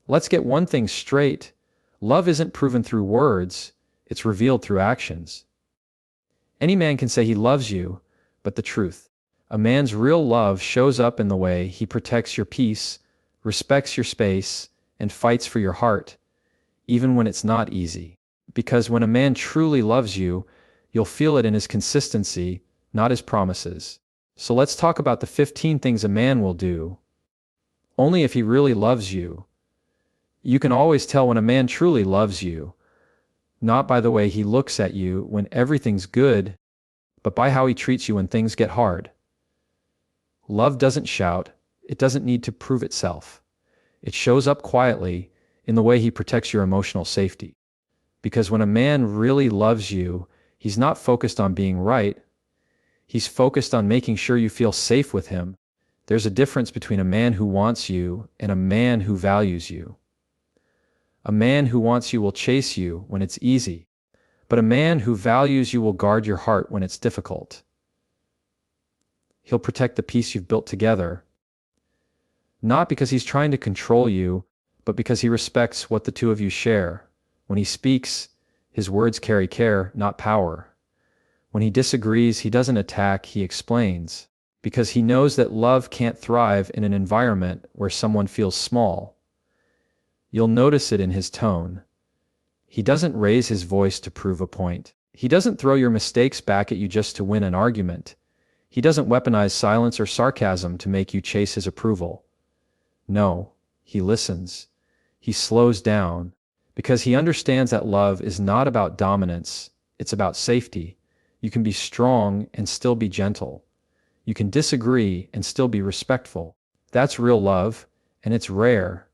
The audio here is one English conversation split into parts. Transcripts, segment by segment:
Let's get one thing straight. Love isn't proven through words, it's revealed through actions. Any man can say he loves you, but the truth, a man's real love shows up in the way he protects your peace, respects your space, and fights for your heart, even when it's not easy. Because when a man truly loves you, you'll feel it in his consistency, not his promises. So let's talk about the 15 things a man will do, only if he really loves you. You can always tell when a man truly loves you, not by the way he looks at you when everything's good, but by how he treats you when things get hard. Love doesn't shout, it doesn't need to prove itself. It shows up quietly in the way he protects your emotional safety. Because when a man really loves you, he's not focused on being right, he's focused on making sure you feel safe with him. There's a difference between a man who wants you and a man who values you. A man who wants you will chase you when it's easy, but a man who values you will guard your heart when it's difficult. He'll protect the peace you've built together, not because he's trying to control you, but because he respects what the two of you share. When he speaks, his words carry care, not power. When he disagrees, he doesn't attack, he explains, because he knows that love can't thrive in an environment where someone feels small. You'll notice it in his tone. He doesn't raise his voice to prove a point. He doesn't throw your mistakes back at you just to win an argument. He doesn't weaponize silence or sarcasm to make you chase his approval. No, he listens. He slows down, because he understands that love is not about dominance, it's about safety. You can be strong and still be gentle. You can disagree and still be respectful. That's real love, and it's rare.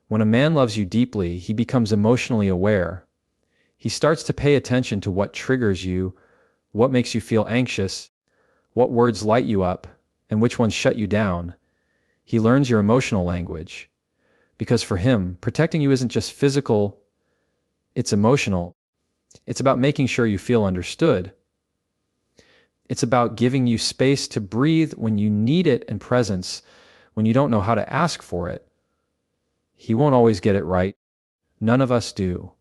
When a man loves you deeply, he becomes emotionally aware. He starts to pay attention to what triggers you, what makes you feel anxious, what words light you up, and which ones shut you down. He learns your emotional language. Because for him, protecting you isn't just physical, it's emotional. It's about making sure you feel understood. It's about giving you space to breathe when you need it and presence when you don't know how to ask for it. He won't always get it right. None of us do.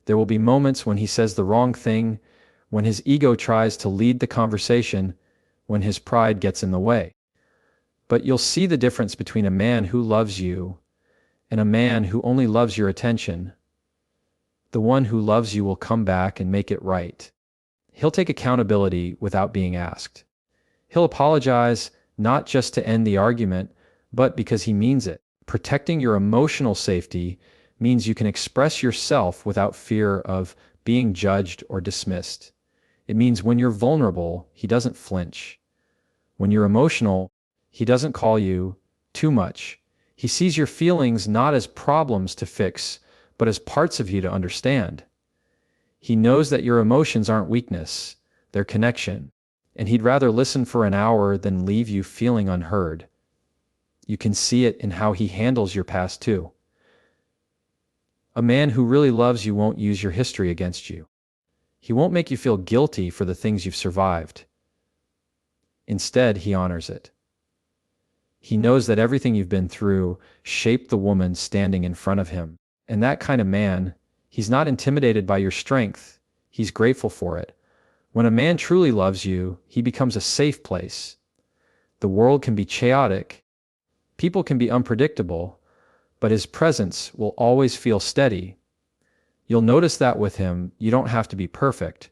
There will be moments when he says the wrong thing, when his ego tries to lead the conversation, when his pride gets in the way. But you'll see the difference between a man who loves you and a man who only loves your attention. The one who loves you will come back and make it right. He'll take accountability without being asked. He'll apologize, not just to end the argument, but because he means it. Protecting your emotional safety means you can express yourself without fear of being judged or dismissed. It means when you're vulnerable, he doesn't flinch. When you're emotional, he doesn't call you too much. He sees your feelings not as problems to fix, but as parts of you to understand. He knows that your emotions aren't weakness, they're connection, and he'd rather listen for an hour than leave you feeling unheard. You can see it in how he handles your past too. A man who really loves you won't use your history against you. He won't make you feel guilty for the things you've survived. Instead, he honors it. He knows that everything you've been through shaped the woman standing in front of him. And that kind of man, he's not intimidated by your strength, he's grateful for it. When a man truly loves you, he becomes a safe place. The world can be chaotic, people can be unpredictable, but his presence will always feel steady. You'll notice that with him, you don't have to be perfect.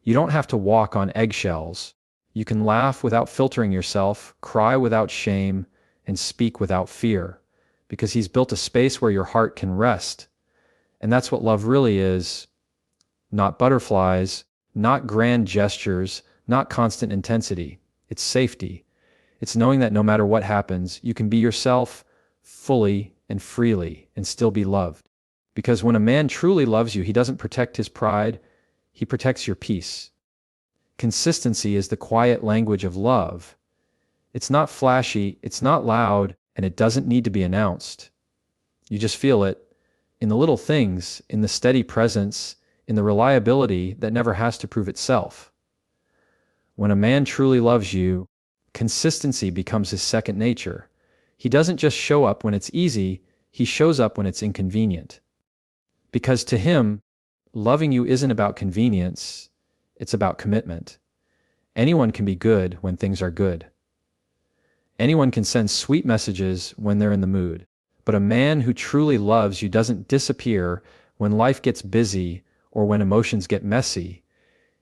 You don't have to walk on eggshells. You can laugh without filtering yourself, cry without shame, and speak without fear, because he's built a space where your heart can rest. And that's what love really is. Not butterflies, not grand gestures, not constant intensity. It's safety. It's knowing that no matter what happens, you can be yourself fully and freely and still be loved. Because when a man truly loves you, he doesn't protect his pride, he protects your peace. Consistency is the quiet language of love. It's not flashy, it's not loud, and it doesn't need to be announced. You just feel it in the little things, in the steady presence, in the reliability that never has to prove itself. When a man truly loves you, consistency becomes his second nature. He doesn't just show up when it's easy, he shows up when it's inconvenient. Because to him, loving you isn't about convenience, it's about commitment. Anyone can be good when things are good. Anyone can send sweet messages when they're in the mood. But a man who truly loves you doesn't disappear when life gets busy or when emotions get messy.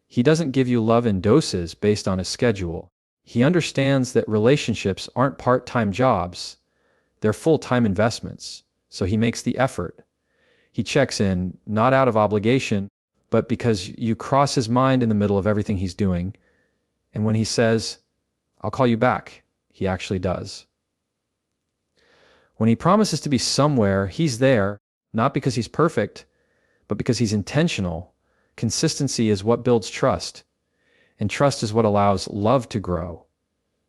He doesn't give you love in doses based on a schedule. He understands that relationships aren't part-time jobs. They're full-time investments. So he makes the effort. He checks in, not out of obligation, but because you cross his mind in the middle of everything he's doing. And when he says, "I'll call you back," he actually does. When he promises to be somewhere, he's there, not because he's perfect, but because he's intentional. Consistency is what builds trust, and trust is what allows love to grow.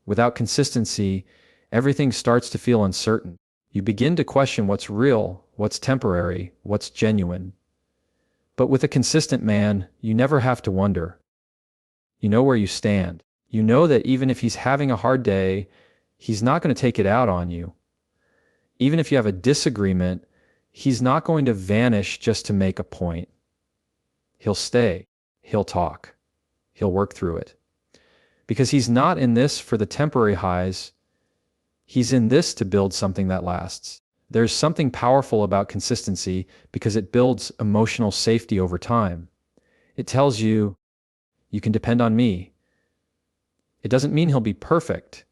Without consistency, everything starts to feel uncertain. You begin to question what's real, what's temporary, what's genuine. But with a consistent man, you never have to wonder. You know where you stand. You know that even if he's having a hard day, he's not going to take it out on you. Even if you have a disagreement, he's not going to vanish just to make a point. He'll stay. He'll talk. He'll work through it. Because he's not in this for the temporary highs. He's in this to build something that lasts. There's something powerful about consistency because it builds emotional safety over time. It tells you, you can depend on me. It doesn't mean he'll be perfect.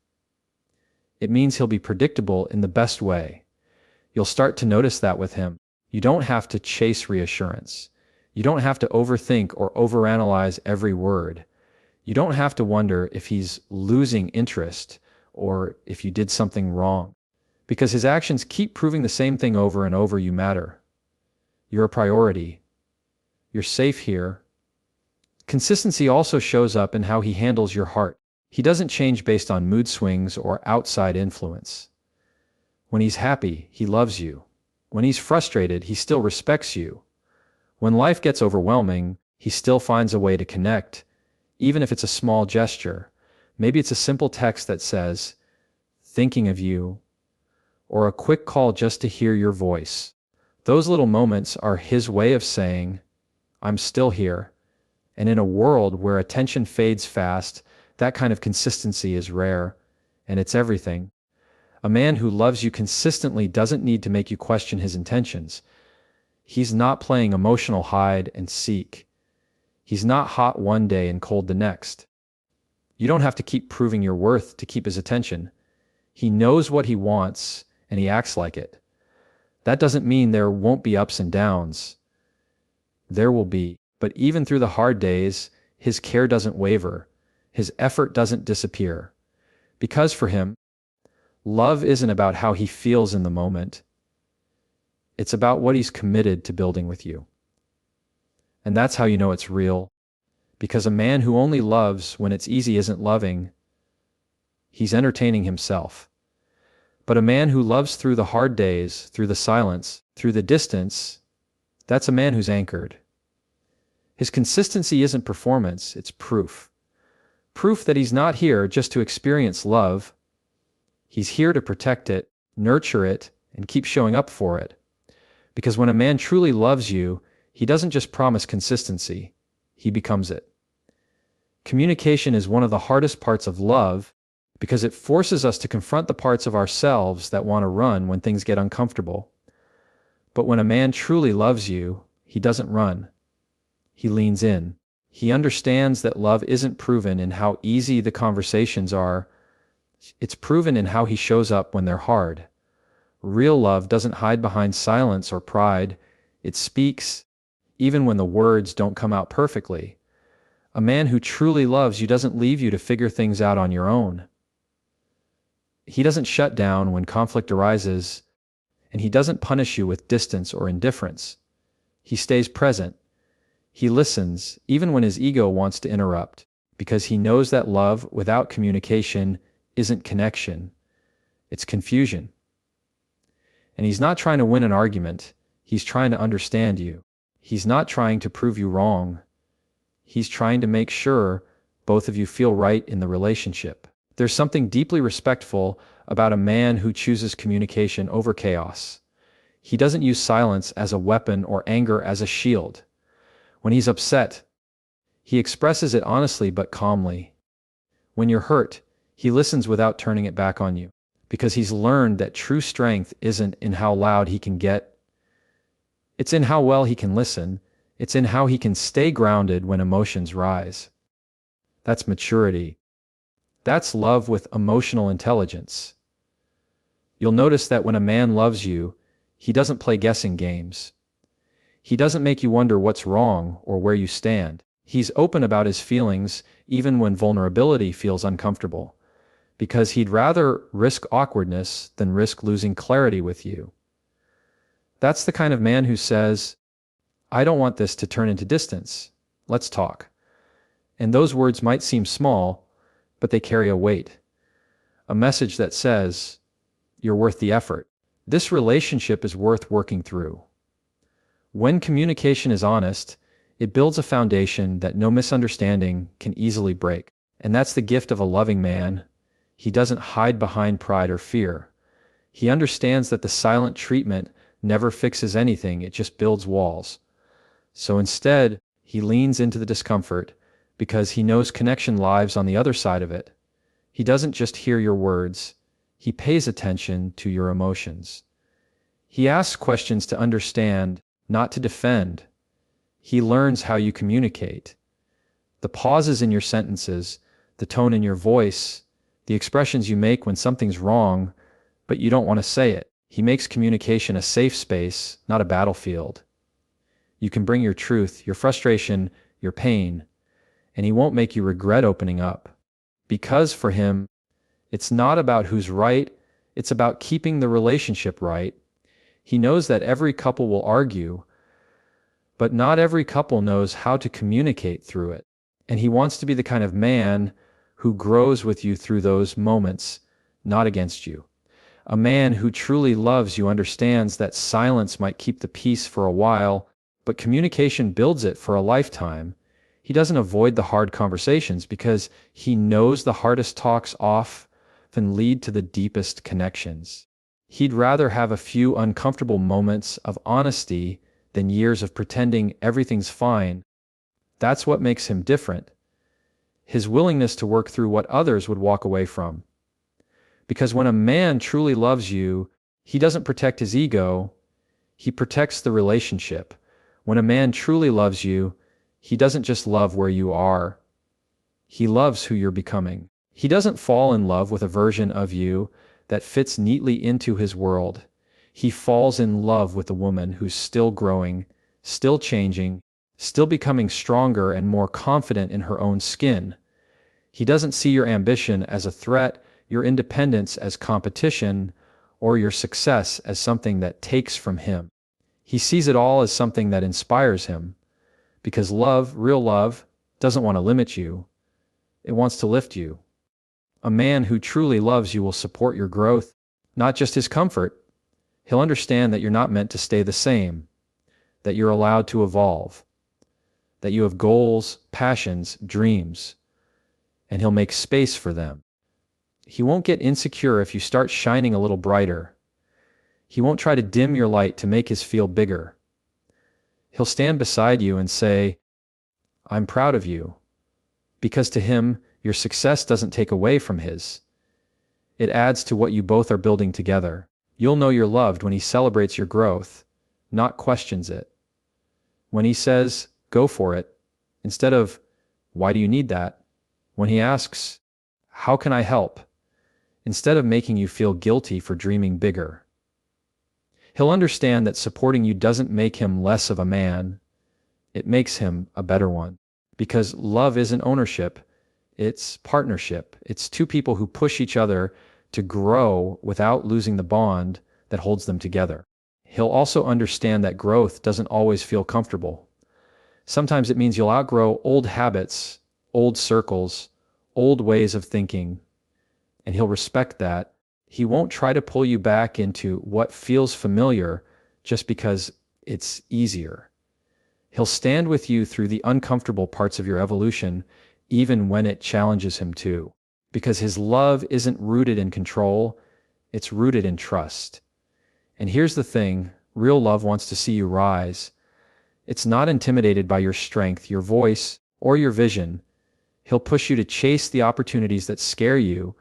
It means he'll be predictable in the best way. You'll start to notice that with him. You don't have to chase reassurance. You don't have to overthink or overanalyze every word. You don't have to wonder if he's losing interest or if you did something wrong. Because his actions keep proving the same thing over and over: you matter. You're a priority. You're safe here. Consistency also shows up in how he handles your heart. He doesn't change based on mood swings or outside influence. When he's happy, he loves you. When he's frustrated, he still respects you. When life gets overwhelming, he still finds a way to connect, even if it's a small gesture. Maybe it's a simple text that says, "Thinking of you," or a quick call just to hear your voice. Those little moments are his way of saying, "I'm still here." And in a world where attention fades fast, that kind of consistency is rare, and it's everything. A man who loves you consistently doesn't need to make you question his intentions. He's not playing emotional hide and seek. He's not hot one day and cold the next. You don't have to keep proving your worth to keep his attention. He knows what he wants, and he acts like it. That doesn't mean there won't be ups and downs. There will be, but even through the hard days, his care doesn't waver. His effort doesn't disappear. Because for him, love isn't about how he feels in the moment. It's about what he's committed to building with you. And that's how you know it's real. Because a man who only loves when it's easy isn't loving. He's entertaining himself. But a man who loves through the hard days, through the silence, through the distance, that's a man who's anchored. His consistency isn't performance, it's proof. Proof that he's not here just to experience love. He's here to protect it, nurture it, and keep showing up for it. Because when a man truly loves you, he doesn't just promise consistency, he becomes it. Communication is one of the hardest parts of love because it forces us to confront the parts of ourselves that want to run when things get uncomfortable. But when a man truly loves you, he doesn't run. He leans in. He understands that love isn't proven in how easy the conversations are. It's proven in how he shows up when they're hard. Real love doesn't hide behind silence or pride. It speaks, even when the words don't come out perfectly. A man who truly loves you doesn't leave you to figure things out on your own. He doesn't shut down when conflict arises, and he doesn't punish you with distance or indifference. He stays present. He listens, even when his ego wants to interrupt, because he knows that love without communication isn't connection. It's confusion. And he's not trying to win an argument. He's trying to understand you. He's not trying to prove you wrong. He's trying to make sure both of you feel right in the relationship. There's something deeply respectful about a man who chooses communication over chaos. He doesn't use silence as a weapon or anger as a shield. When he's upset, he expresses it honestly but calmly. When you're hurt, he listens without turning it back on you, because he's learned that true strength isn't in how loud he can get. It's in how well he can listen. It's in how he can stay grounded when emotions rise. That's maturity. That's love with emotional intelligence. You'll notice that when a man loves you, he doesn't play guessing games. He doesn't make you wonder what's wrong or where you stand. He's open about his feelings even when vulnerability feels uncomfortable, because he'd rather risk awkwardness than risk losing clarity with you. That's the kind of man who says, "I don't want this to turn into distance. Let's talk." And those words might seem small, but they carry a weight. A message that says, "You're worth the effort. This relationship is worth working through." When communication is honest, it builds a foundation that no misunderstanding can easily break. And that's the gift of a loving man. He doesn't hide behind pride or fear. He understands that the silent treatment never fixes anything, it just builds walls. So instead, he leans into the discomfort because he knows connection lives on the other side of it. He doesn't just hear your words, he pays attention to your emotions. He asks questions to understand, not to defend. He learns how you communicate. The pauses in your sentences, the tone in your voice, the expressions you make when something's wrong, but you don't want to say it. He makes communication a safe space, not a battlefield. You can bring your truth, your frustration, your pain, and he won't make you regret opening up. Because for him, it's not about who's right, it's about keeping the relationship right. He knows that every couple will argue, but not every couple knows how to communicate through it. And he wants to be the kind of man who grows with you through those moments, not against you. A man who truly loves you understands that silence might keep the peace for a while, but communication builds it for a lifetime. He doesn't avoid the hard conversations because he knows the hardest talks often lead to the deepest connections. He'd rather have a few uncomfortable moments of honesty than years of pretending everything's fine. That's what makes him different. His willingness to work through what others would walk away from. Because when a man truly loves you, he doesn't protect his ego, he protects the relationship. When a man truly loves you, he doesn't just love where you are, he loves who you're becoming. He doesn't fall in love with a version of you that fits neatly into his world. He falls in love with a woman who's still growing, still changing, still becoming stronger and more confident in her own skin. He doesn't see your ambition as a threat, your independence as competition, or your success as something that takes from him. He sees it all as something that inspires him, because love, real love, doesn't want to limit you. It wants to lift you. A man who truly loves you will support your growth, not just his comfort. He'll understand that you're not meant to stay the same, that you're allowed to evolve, that you have goals, passions, dreams, and he'll make space for them. He won't get insecure if you start shining a little brighter. He won't try to dim your light to make his feel bigger. He'll stand beside you and say, "I'm proud of you," because to him, your success doesn't take away from his. It adds to what you both are building together. You'll know you're loved when he celebrates your growth, not questions it. When he says, "Go for it," instead of, "Why do you need that?" When he asks, "How can I help?" instead of making you feel guilty for dreaming bigger. He'll understand that supporting you doesn't make him less of a man. It makes him a better one. Because love isn't ownership, it's partnership. It's two people who push each other to grow without losing the bond that holds them together. He'll also understand that growth doesn't always feel comfortable. Sometimes it means you'll outgrow old habits, old circles, old ways of thinking, and he'll respect that. He won't try to pull you back into what feels familiar just because it's easier. He'll stand with you through the uncomfortable parts of your evolution, even when it challenges him too. Because his love isn't rooted in control, it's rooted in trust. And here's the thing, Real love wants to see you rise. It's not intimidated by your strength, your voice, or your vision. He'll push you to chase the opportunities that scare you,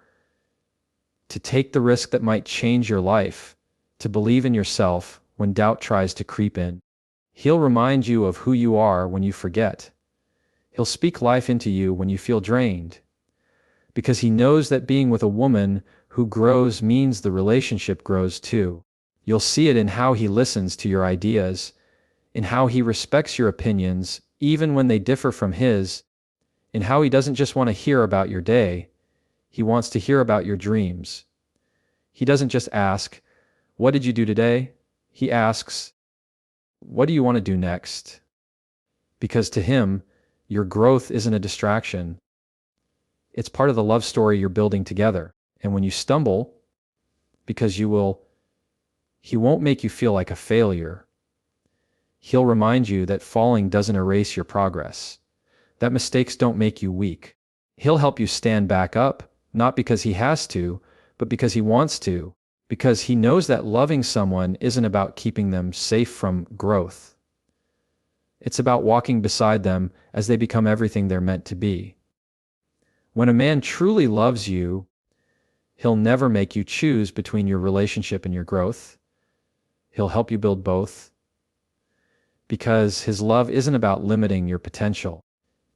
to take the risk that might change your life, to believe in yourself when doubt tries to creep in. He'll remind you of who you are when you forget. He'll speak life into you when you feel drained, because he knows that being with a woman who grows means the relationship grows too. You'll see it in how he listens to your ideas, in how he respects your opinions, even when they differ from his, in how he doesn't just want to hear about your day, he wants to hear about your dreams. He doesn't just ask, "What did you do today?" He asks, "What do you want to do next?" Because to him, your growth isn't a distraction. It's part of the love story you're building together. And when you stumble, because he won't make you feel like a failure. He'll remind you that falling doesn't erase your progress, that mistakes don't make you weak. He'll help you stand back up, not because he has to, but because he wants to, because he knows that loving someone isn't about keeping them safe from growth. It's about walking beside them as they become everything they're meant to be. When a man truly loves you, he'll never make you choose between your relationship and your growth. He'll help you build both, because his love isn't about limiting your potential.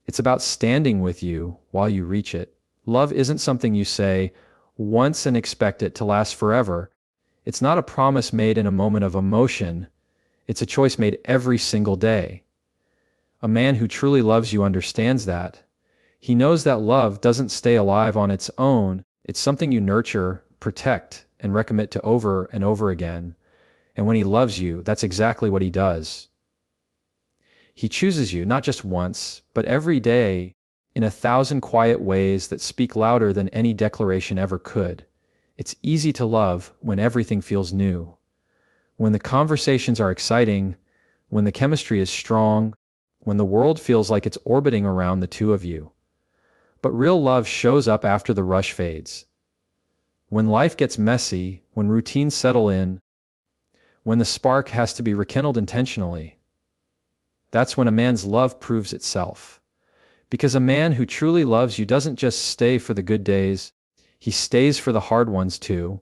It's about standing with you while you reach it. Love isn't something you say once and expect it to last forever. It's not a promise made in a moment of emotion. It's a choice made every single day. A man who truly loves you understands that. He knows that love doesn't stay alive on its own. It's something you nurture, protect, and recommit to over and over again. And when he loves you, that's exactly what he does. He chooses you not just once, but every day, in 1,000 quiet ways that speak louder than any declaration ever could. It's easy to love when everything feels new, when the conversations are exciting, when the chemistry is strong, when the world feels like it's orbiting around the two of you. But real love shows up after the rush fades. When life gets messy, when routines settle in, when the spark has to be rekindled intentionally. That's when a man's love proves itself. Because a man who truly loves you doesn't just stay for the good days, he stays for the hard ones too.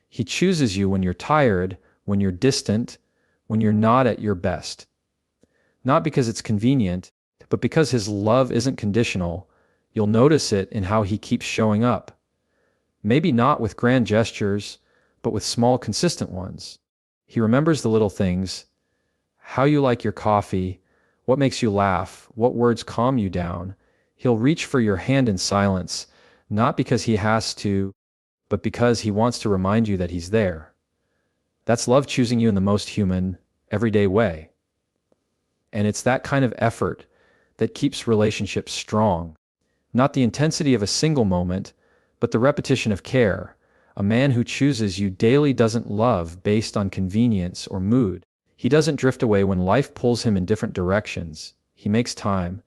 He chooses you when you're tired, when you're distant, when you're not at your best. Not because it's convenient, but because his love isn't conditional. You'll notice it in how he keeps showing up. Maybe not with grand gestures, but with small, consistent ones. He remembers the little things, how you like your coffee, what makes you laugh, what words calm you down. He'll reach for your hand in silence, not because he has to, but because he wants to remind you that he's there. That's love choosing you in the most human, everyday way. And it's that kind of effort that keeps relationships strong. Not the intensity of a single moment, but the repetition of care. A man who chooses you daily doesn't love based on convenience or mood. He doesn't drift away when life pulls him in different directions. He makes time.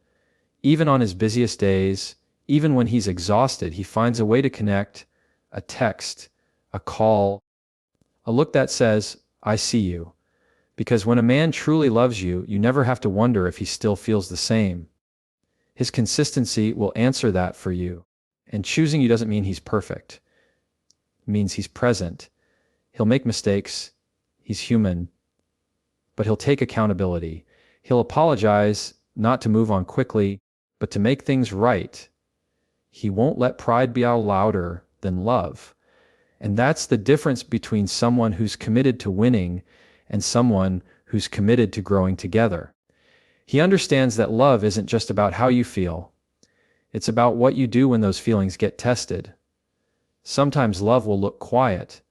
Even on his busiest days, even when he's exhausted, he finds a way to connect, a text, a call, a look that says, "I see you." Because when a man truly loves you, you never have to wonder if he still feels the same. His consistency will answer that for you. And choosing you doesn't mean he's perfect. It means he's present. He'll make mistakes. He's human. But he'll take accountability. He'll apologize, not to move on quickly, but to make things right. He won't let pride be out louder than love. And that's the difference between someone who's committed to winning and someone who's committed to growing together. He understands that love isn't just about how you feel. It's about what you do when those feelings get tested. Sometimes love will look quiet.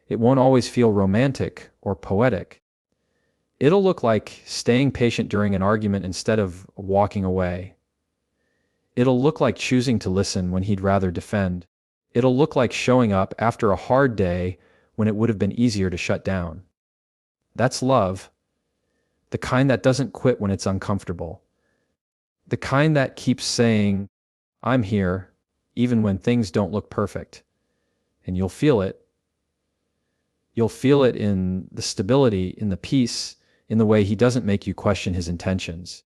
It won't always feel romantic or poetic. It'll look like staying patient during an argument instead of walking away. It'll look like choosing to listen when he'd rather defend. It'll look like showing up after a hard day when it would have been easier to shut down. That's love. The kind that doesn't quit when it's uncomfortable. The kind that keeps saying, "I'm here," even when things don't look perfect. And you'll feel it. You'll feel it in the stability, in the peace, in the way he doesn't make you question his intentions.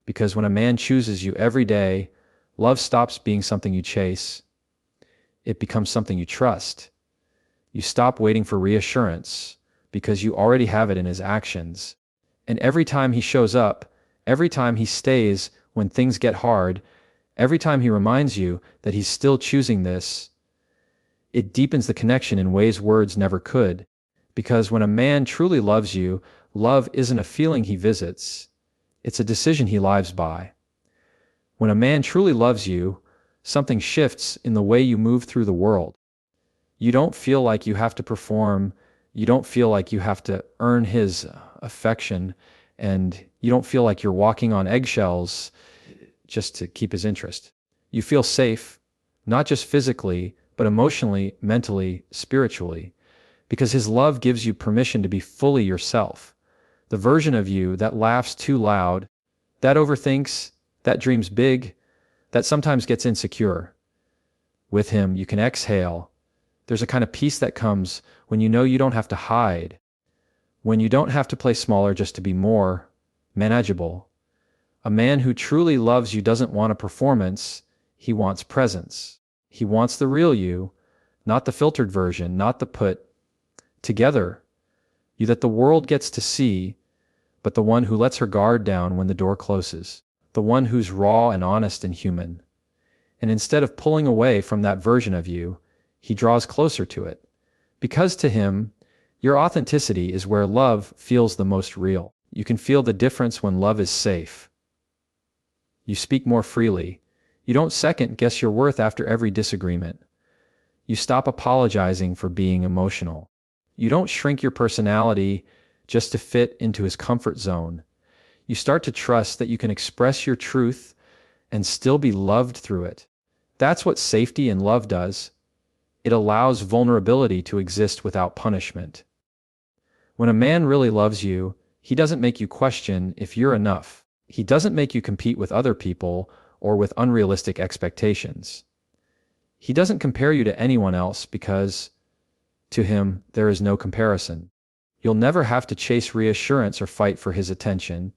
Because when a man chooses you every day, love stops being something you chase. It becomes something you trust. You stop waiting for reassurance because you already have it in his actions. And every time he shows up, every time he stays when things get hard, every time he reminds you that he's still choosing this, it deepens the connection in ways words never could. Because when a man truly loves you, love isn't a feeling he visits, it's a decision he lives by. When a man truly loves you, something shifts in the way you move through the world. You don't feel like you have to perform, you don't feel like you have to earn his affection, and you don't feel like you're walking on eggshells just to keep his interest. You feel safe, not just physically, but emotionally, mentally, spiritually, because his love gives you permission to be fully yourself. The version of you that laughs too loud, that overthinks, that dreams big, that sometimes gets insecure. With him, you can exhale. There's a kind of peace that comes when you know you don't have to hide, when you don't have to play smaller just to be more manageable. A man who truly loves you doesn't want a performance, he wants presence. He wants the real you, not the filtered version, not the put together you that the world gets to see, but the one who lets her guard down when the door closes, the one who's raw and honest and human. And instead of pulling away from that version of you, he draws closer to it. Because to him, your authenticity is where love feels the most real. You can feel the difference when love is safe. You speak more freely. You don't second guess your worth after every disagreement. You stop apologizing for being emotional. You don't shrink your personality just to fit into his comfort zone. You start to trust that you can express your truth and still be loved through it. That's what safety in love does. It allows vulnerability to exist without punishment. When a man really loves you, he doesn't make you question if you're enough. He doesn't make you compete with other people or with unrealistic expectations. He doesn't compare you to anyone else because, to him, there is no comparison. You'll never have to chase reassurance or fight for his attention.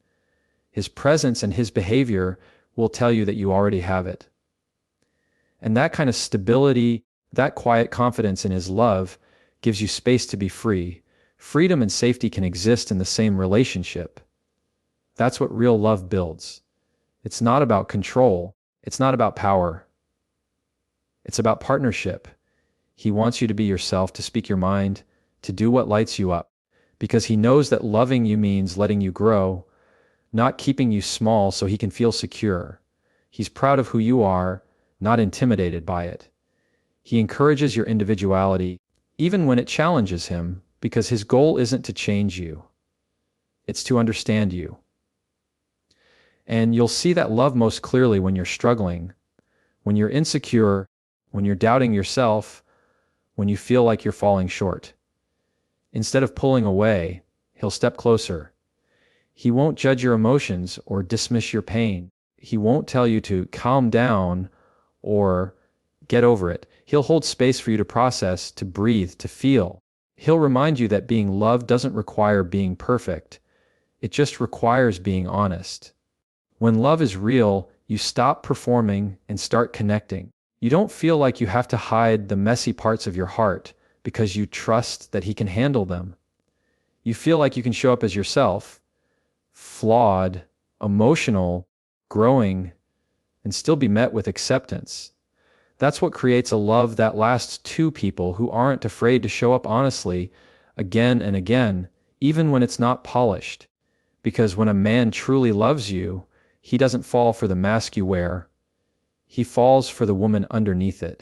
His presence and his behavior will tell you that you already have it. And that kind of stability, that quiet confidence in his love, gives you space to be free. Freedom and safety can exist in the same relationship. That's what real love builds. It's not about control. It's not about power. It's about partnership. He wants you to be yourself, to speak your mind, to do what lights you up, because he knows that loving you means letting you grow, not keeping you small so he can feel secure. He's proud of who you are, not intimidated by it. He encourages your individuality, even when it challenges him, because his goal isn't to change you. It's to understand you. And you'll see that love most clearly when you're struggling, when you're insecure, when you're doubting yourself, when you feel like you're falling short. Instead of pulling away, he'll step closer. He won't judge your emotions or dismiss your pain. He won't tell you to calm down or get over it. He'll hold space for you to process, to breathe, to feel. He'll remind you that being loved doesn't require being perfect. It just requires being honest. When love is real, you stop performing and start connecting. You don't feel like you have to hide the messy parts of your heart because you trust that he can handle them. You feel like you can show up as yourself, flawed, emotional, growing, and still be met with acceptance. That's what creates a love that lasts two people who aren't afraid to show up honestly again and again, even when it's not polished. Because when a man truly loves you, he doesn't fall for the mask you wear. He falls for the woman underneath it.